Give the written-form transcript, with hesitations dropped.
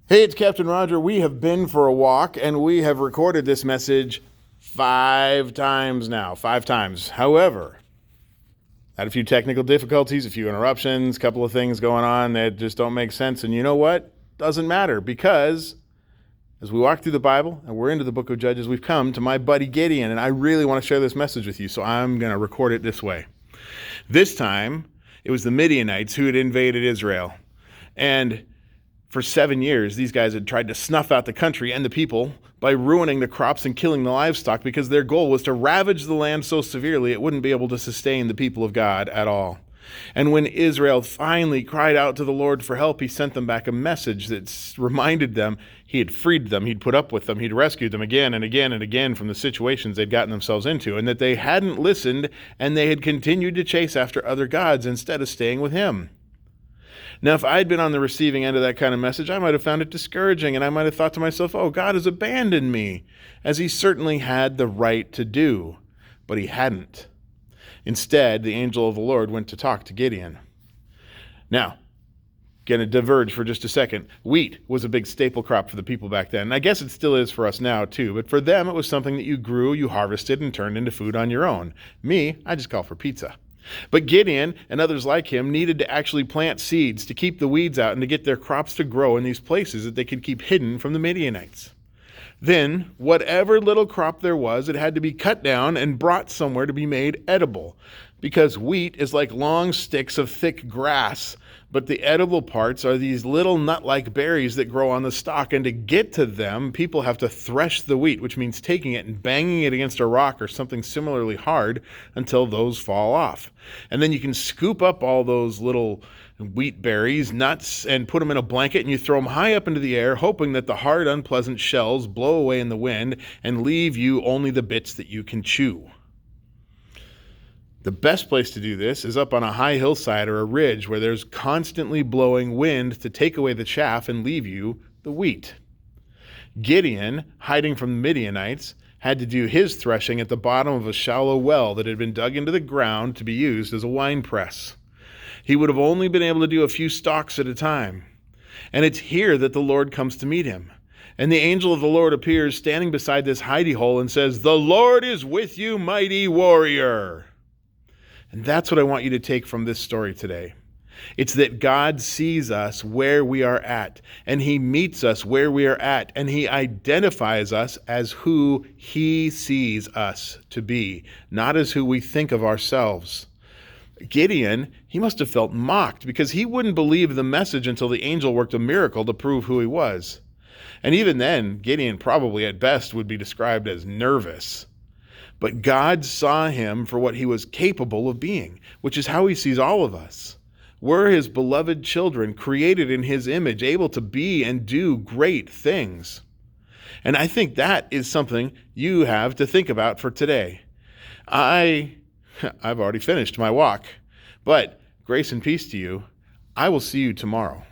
Hey, it's Captain Roger. We have been for a walk and we have recorded this message 5 times now. 5 times. However, had a few technical difficulties, a few interruptions, a couple of things going on that just don't make sense. And you know what? Doesn't matter, because as we walk through the Bible and we're into the book of Judges, we've come to my buddy Gideon, and I really want to share this message with you, so I'm going to record it this way. This time, it was the Midianites who had invaded Israel. And for 7 years, these guys had tried to snuff out the country and the people by ruining the crops and killing the livestock, because their goal was to ravage the land so severely it wouldn't be able to sustain the people of God at all. And when Israel finally cried out to the Lord for help, he sent them back a message that reminded them he had freed them, he'd put up with them, he'd rescued them again and again and again from the situations they'd gotten themselves into, and that they hadn't listened and they had continued to chase after other gods instead of staying with him. Now, if I'd been on the receiving end of that kind of message, I might have found it discouraging, and I might have thought to myself, oh, God has abandoned me, as he certainly had the right to do, but he hadn't. Instead, the angel of the Lord went to talk to Gideon. Now, going to diverge for just a second. Wheat was a big staple crop for the people back then, and I guess it still is for us now too, but for them it was something that you grew, you harvested, and turned into food on your own. Me, I just call for pizza. But Gideon and others like him needed to actually plant seeds to keep the weeds out and to get their crops to grow in these places that they could keep hidden from the Midianites. Then, whatever little crop there was, it had to be cut down and brought somewhere to be made edible, because wheat is like long sticks of thick grass, but the edible parts are these little nut-like berries that grow on the stalk, and to get to them, people have to thresh the wheat, which means taking it and banging it against a rock or something similarly hard until those fall off. And then you can scoop up all those little wheat berries, nuts, and put them in a blanket, and you throw them high up into the air, hoping that the hard, unpleasant shells blow away in the wind and leave you only the bits that you can chew. The best place to do this is up on a high hillside or a ridge where there's constantly blowing wind to take away the chaff and leave you the wheat. Gideon, hiding from the Midianites, had to do his threshing at the bottom of a shallow well that had been dug into the ground to be used as a wine press. He would have only been able to do a few stalks at a time. And it's here that the Lord comes to meet him. And the angel of the Lord appears standing beside this hidey hole and says, "The Lord is with you, mighty warrior." And that's what I want you to take from this story today. It's that God sees us where we are at, and he meets us where we are at, and he identifies us as who he sees us to be, not as who we think of ourselves. Gideon, he must have felt mocked, because he wouldn't believe the message until the angel worked a miracle to prove who he was. And even then, Gideon probably at best would be described as nervous. But God saw him for what he was capable of being, which is how he sees all of us. We're his beloved children, created in his image, able to be and do great things. And I think that is something you have to think about for today. I've already finished my walk, but grace and peace to you. I will see you tomorrow.